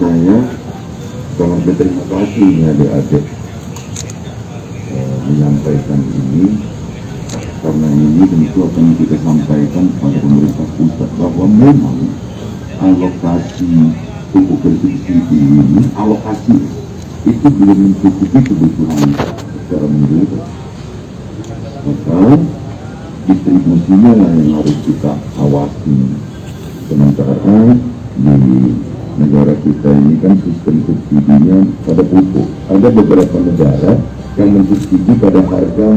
saya sangat berterima kasih adik-adik menyampaikan ini, karena ini tentu akan kita sampaikan pada pemerintah pusat bahwa memang alokasi pupuk bersubsidi ini, alokasi itu belum mencukupi kebutuhan secara menyeluruh. Maka distribusinya lah yang harus kita awasi. Sementara di negara kita ini kan sistem subsidinya pada pupuk. Ada beberapa negara yang mensubsidi pada harga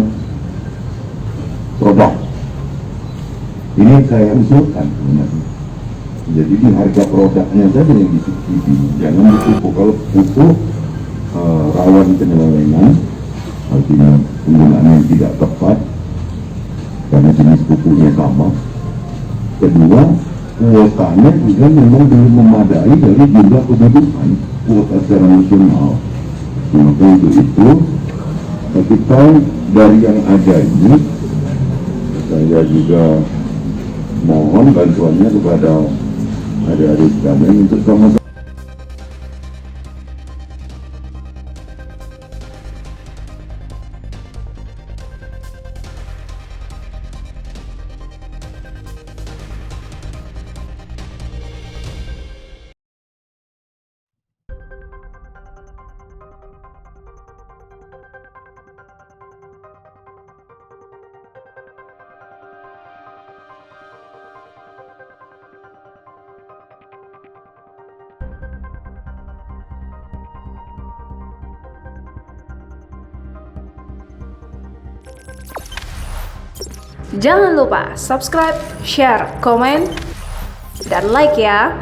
produk. Ini yang saya usulkan sebenarnya. Jadi di harga produknya saja yang disubsidi, jangan di pupuk. Kalau pupuk rawan penyelewengan, artinya penggunaan yang tidak tepat karena jenis pupuknya sama. Kedua, kuotanya juga memang belum memadai dari jumlah kebutuhan kuota secara nasional. Maka untuk itu, ketika dari yang ada ini, saya juga mohon bantuannya kepada adik-adik sekalian untuk sama-sama. Jangan lupa subscribe, share, komen, dan like ya.